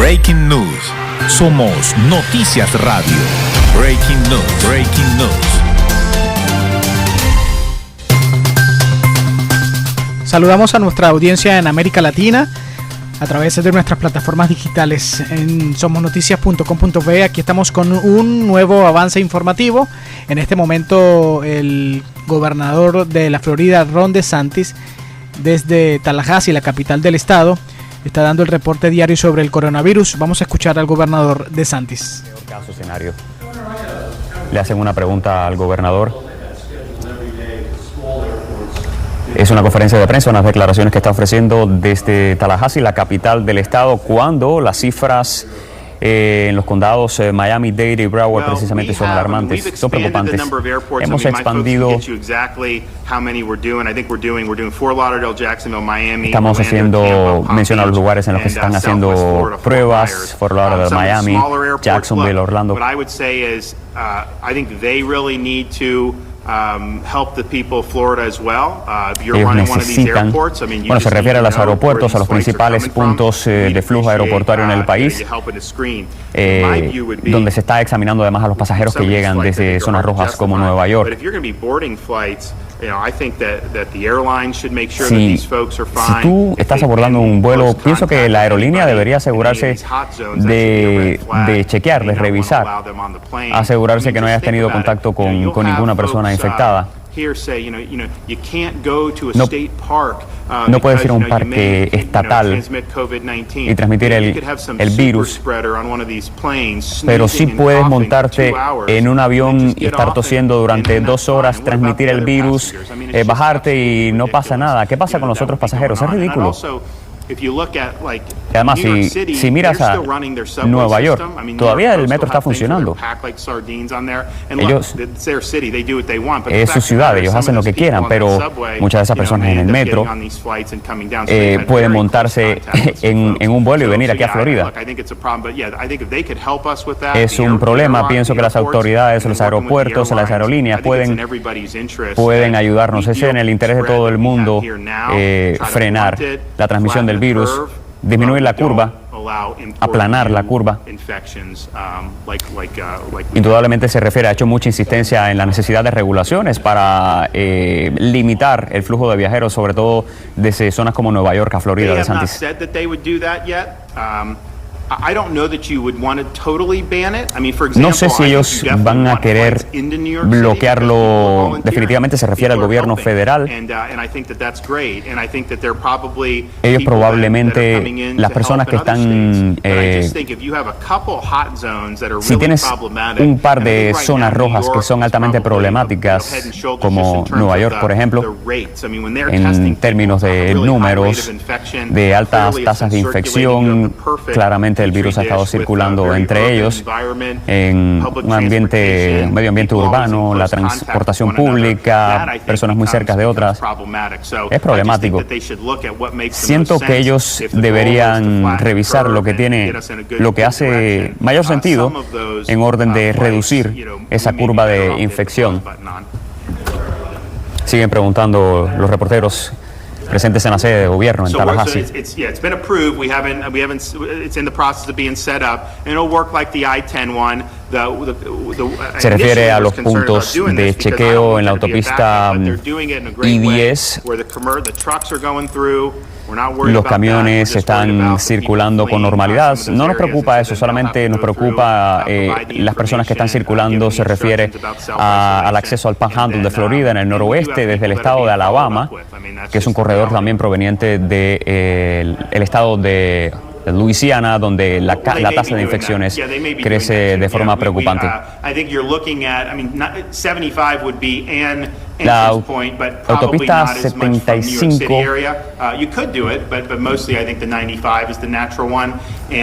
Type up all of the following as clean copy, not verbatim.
Breaking News. Somos Noticias Radio. Breaking News. Breaking News. Saludamos a nuestra audiencia en América Latina a través de nuestras plataformas digitales en somosnoticias.com.be. Aquí estamos con un nuevo avance informativo. En este momento el gobernador de la Florida, Ron DeSantis, desde Tallahassee, la capital del estado, está dando el reporte diario sobre el coronavirus. Vamos a escuchar al gobernador DeSantis. Caso escenario. Le hacen una pregunta al gobernador. Es una conferencia de prensa, unas declaraciones que está ofreciendo desde Tallahassee, la capital del estado, cuando las cifras en los condados Miami-Dade y Broward precisamente son alarmantes, son preocupantes. Hemos expandido, estamos haciendo mención a los lugares en los que se están haciendo pruebas, Fort Lauderdale, Miami, Jacksonville, Orlando. Ellos necesitan, bueno, se refiere a los aeropuertos, a los principales puntos de flujo aeroportuario en el país, donde se está examinando además a los pasajeros que llegan desde zonas rojas como Nueva York. Si tú estás abordando un vuelo, pienso que la aerolínea debería asegurarse de chequear, de revisar, asegurarse que no hayas tenido contacto con ninguna persona infectada. No puedes ir a un parque estatal y transmitir el virus, pero sí puedes montarte en un avión y estar tosiendo durante 2 horas, transmitir el virus, bajarte y no pasa nada. ¿Qué pasa con los otros pasajeros? Es ridículo. Además, si miras a Nueva York, todavía el metro está funcionando. Es su ciudad, ellos hacen lo que quieran, pero muchas de esas personas en el metro pueden montarse en un vuelo y venir aquí a Florida. Es un problema. Pienso que las autoridades, los aeropuertos, las aerolíneas pueden ayudarnos. Es en el interés de todo el mundo frenar la transmisión del virus, disminuir la curva, aplanar la curva. Indudablemente se refiere, ha hecho mucha insistencia en la necesidad de regulaciones para limitar el flujo de viajeros, sobre todo desde zonas como Nueva York a Florida, DeSantis. No sé si ellos van a querer bloquearlo definitivamente, se refiere al gobierno federal. Ellos probablemente, las personas que están, si tienes un par de zonas rojas que son altamente problemáticas, como Nueva York, por ejemplo, en términos de números, de altas tasas de infección, claramente el virus ha estado circulando entre ellos en un medio ambiente urbano, la transportación pública, personas muy cerca de otras. Es problemático. Siento que ellos deberían revisar lo que hace mayor sentido en orden de reducir esa curva de infección. Siguen preguntando los reporteros presentes en la sede de gobierno en Tallahassee. Se refiere a los puntos de chequeo en la autopista I-10. Los camiones están circulando con normalidad. No nos preocupa eso, solamente nos preocupa las personas que están circulando. Se refiere al acceso al Panhandle de Florida, en el noroeste, desde el estado de Alabama, que es un corredor también proveniente del estado de Luisiana, donde la tasa de infecciones crece de forma preocupante. La autopista 75,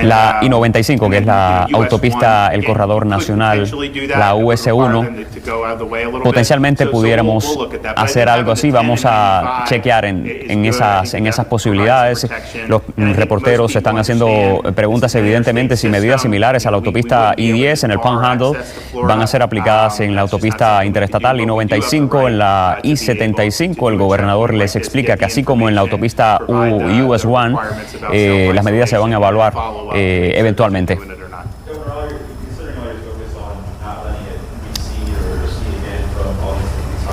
la I-95, que es la autopista, el corredor nacional, la US1, potencialmente pudiéramos hacer algo así. Vamos a chequear en esas posibilidades. Los reporteros están haciendo preguntas, evidentemente, si medidas similares a la autopista I-10 en el Panhandle van a ser aplicadas en la autopista interestatal I-95, en la I-75, el gobernador les explica que así como en la autopista US 1, las medidas se van a evaluar eventualmente.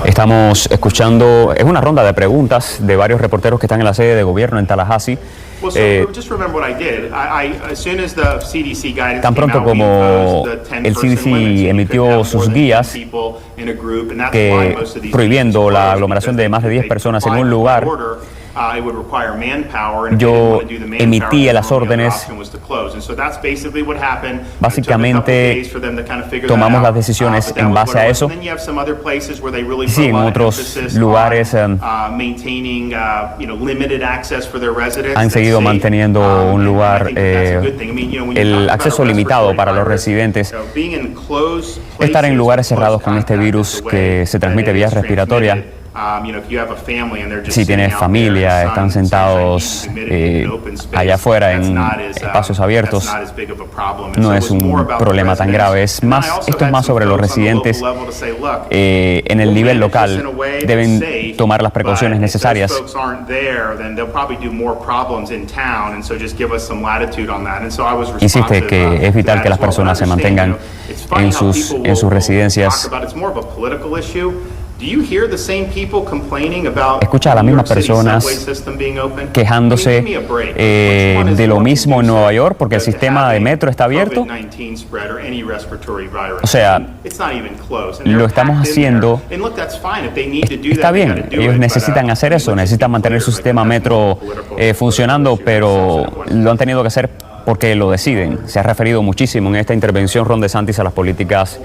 Estamos escuchando, es una ronda de preguntas de varios reporteros que están en la sede de gobierno en Tallahassee. Tan pronto como el CDC emitió sus guías prohibiendo la aglomeración de más de 10 personas en un lugar, yo emitía las órdenes. Básicamente tomamos las decisiones en base a eso. Sí, en otros lugares han seguido manteniendo un lugar, el acceso limitado para los residentes. Estar en lugares cerrados con este virus que se transmite vía respiratoria. Si tienes familia, están sentados allá afuera en espacios abiertos, no es un problema tan grave. Esto es más sobre los residentes en el nivel local. Deben tomar las precauciones necesarias. Insiste que es vital que las personas se mantengan en sus residencias. Escucha a las mismas personas quejándose de lo mismo en Nueva York porque el sistema de metro está abierto. O sea, lo estamos haciendo. Está bien, ellos necesitan hacer eso, necesitan mantener su sistema metro funcionando, pero lo han tenido que hacer porque lo deciden. Se ha referido muchísimo en esta intervención Ron DeSantis a las políticas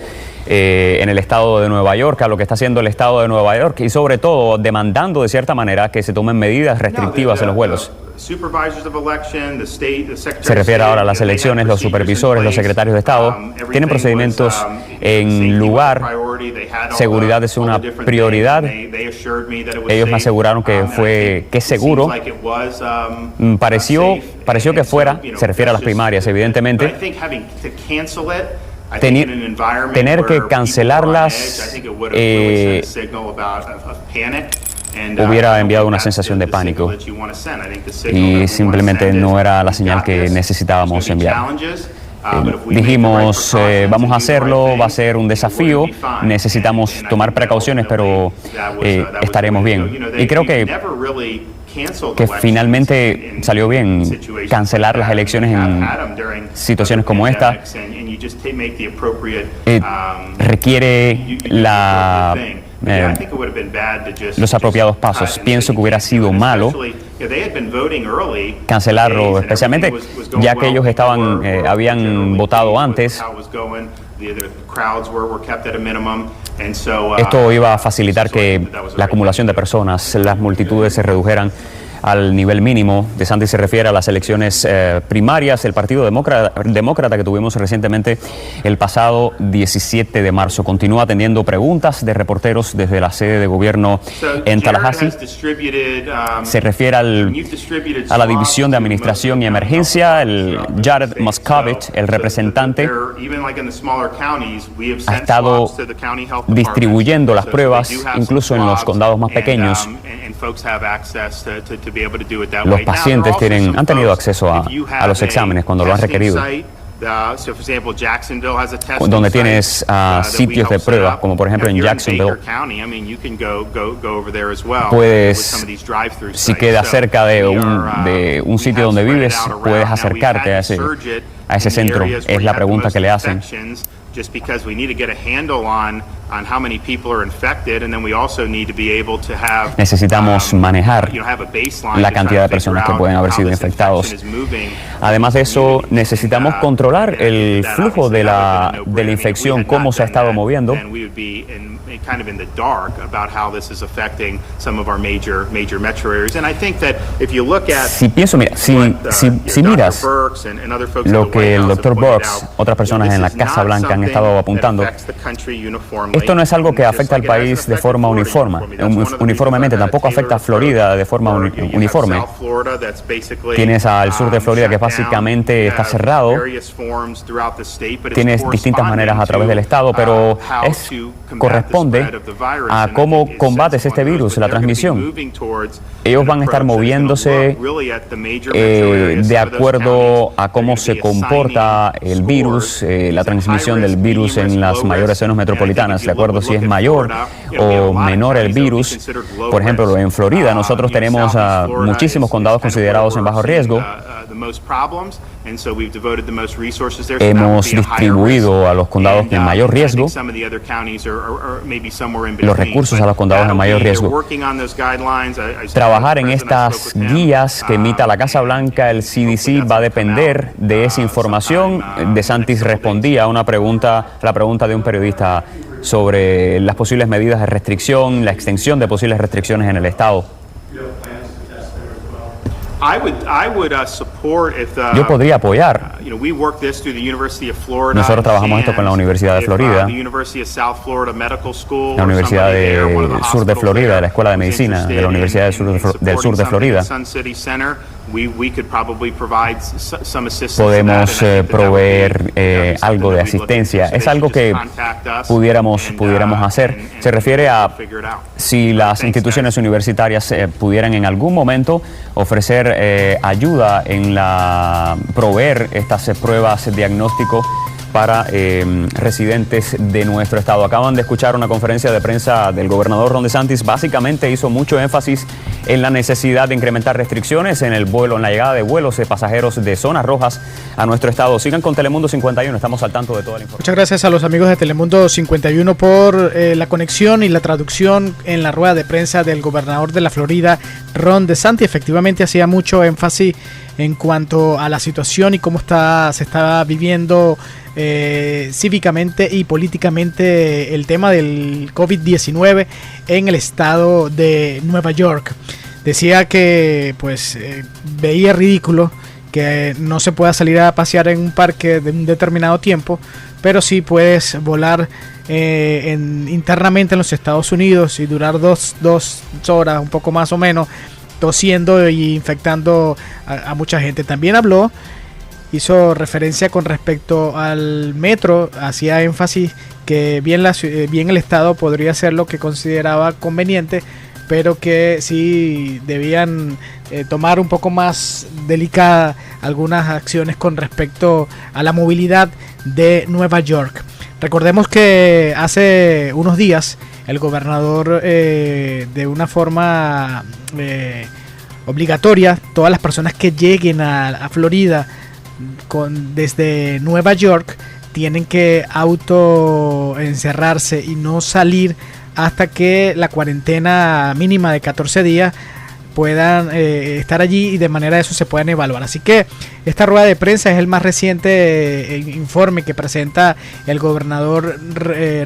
en el estado de Nueva York, a lo que está haciendo el estado de Nueva York y sobre todo demandando de cierta manera que se tomen medidas restrictivas en los vuelos. Se refiere ahora a las elecciones, los supervisores, los secretarios de Estado tienen procedimientos en lugar, seguridad es una prioridad. Ellos me aseguraron que es seguro. Pareció que fuera, se refiere a las primarias, evidentemente. Tener que cancelarlas hubiera enviado una sensación de pánico y simplemente no era la señal que necesitábamos enviar. Dijimos, vamos a hacerlo, va a ser un desafío, necesitamos tomar precauciones, pero estaremos bien. Y creo que finalmente salió bien cancelar las elecciones en situaciones como esta. Requiere los apropiados pasos. Pienso que hubiera sido malo cancelarlo, especialmente ya que ellos habían votado antes. Esto iba a facilitar que la acumulación de personas, las multitudes se redujeran al nivel mínimo. DeSantis se refiere a las elecciones primarias, el Partido Demócrata que tuvimos recientemente el pasado 17 de marzo. Continúa atendiendo preguntas de reporteros desde la sede de gobierno en Tallahassee. Se refiere a la División de Administración y Emergencia. Jared Muscovich, el representante, ha estado distribuyendo las pruebas incluso en los condados más pequeños. Los pacientes han tenido acceso a los exámenes cuando lo han requerido. Donde tienes sitios de pruebas, como por ejemplo en Jacksonville, puedes, si quedas cerca de un sitio donde vives, puedes acercarte a ese centro. Es la pregunta que le hacen. Necesitamos manejar la cantidad de personas que pueden haber sido infectados. Además de eso, necesitamos controlar el flujo de la infección, cómo se ha estado moviendo. Si miras lo que el Dr. Box, otras personas en la Casa Blanca han estado apuntando, esto no es algo que afecta al país de forma uniformemente, tampoco afecta a Florida de forma uniforme. Tienes al sur de Florida que básicamente está cerrado, tienes distintas maneras a través del estado, pero corresponde a cómo combates este virus, la transmisión. Ellos van a estar moviéndose de acuerdo a cómo se comporta el virus, la transmisión del virus en las mayores zonas metropolitanas, de acuerdo si es mayor o menor el virus. Por ejemplo, en Florida nosotros tenemos muchísimos condados considerados en bajo riesgo. Hemos distribuido a los condados en mayor riesgo los recursos a los condados en mayor riesgo. Trabajar en estas guías que emita la Casa Blanca, el CDC, va a depender de esa información. DeSantis respondía a la pregunta de un periodista sobre las posibles medidas de restricción, la extensión de posibles restricciones en el estado. Yo podría apoyar. Nosotros trabajamos esto con la Universidad de Florida, la Universidad del Sur de Florida, la Escuela de Medicina de la Universidad del Sur de Florida. Podemos proveer algo de asistencia. Es algo que pudiéramos hacer. Se refiere a si las instituciones universitarias pudieran en algún momento ofrecer ayuda en proveer estas pruebas de diagnóstico para residentes de nuestro estado. Acaban de escuchar una conferencia de prensa del gobernador Ron DeSantis. Básicamente hizo mucho énfasis en la necesidad de incrementar restricciones en la llegada de vuelos de pasajeros de zonas rojas a nuestro estado. Sigan con Telemundo 51, estamos al tanto de toda la información. Muchas gracias a los amigos de Telemundo 51 por la conexión y la traducción en la rueda de prensa del gobernador de la Florida, Ron DeSantis. Efectivamente hacía mucho énfasis en cuanto a la situación y cómo se está viviendo cívicamente y políticamente el tema del COVID-19 en el estado de Nueva York. Decía que veía ridículo que no se pueda salir a pasear en un parque de un determinado tiempo, pero sí puedes volar internamente en los Estados Unidos y durar dos horas, un poco más o menos, tosiendo y infectando a mucha gente. También hizo referencia con respecto al metro, hacía énfasis que bien el Estado podría hacer lo que consideraba conveniente, pero que sí debían tomar un poco más delicada algunas acciones con respecto a la movilidad de Nueva York. Recordemos que hace unos días el gobernador de una forma obligatoria, todas las personas que lleguen a Florida desde Nueva York tienen que encerrarse y no salir hasta que la cuarentena mínima de 14 días puedan estar allí y de manera de eso se puedan evaluar. Así que esta rueda de prensa es el más reciente informe que presenta el gobernador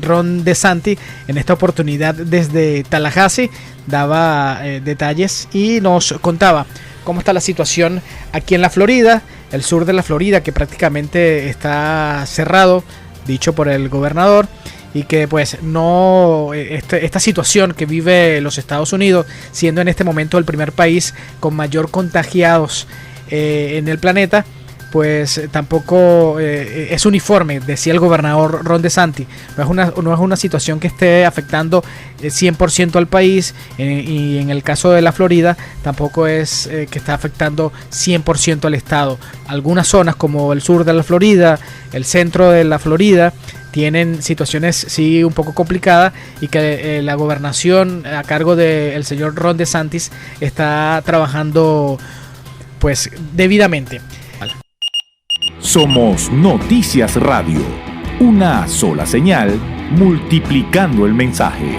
Ron DeSantis. En esta oportunidad desde Tallahassee daba detalles y nos contaba cómo está la situación aquí en la Florida, el sur de la Florida, que prácticamente está cerrado, dicho por el gobernador, y que esta situación que vive los Estados Unidos, siendo en este momento el primer país con mayor contagiados en el planeta, pues tampoco es uniforme, decía el gobernador Ron DeSantis. No es una situación que esté afectando 100% al país, y en el caso de la Florida tampoco es que está afectando 100% al estado. Algunas zonas como el sur de la Florida, el centro de la Florida, tienen situaciones sí un poco complicadas y que la gobernación a cargo del señor Ron DeSantis está trabajando pues debidamente. Somos Noticias Radio, una sola señal multiplicando el mensaje.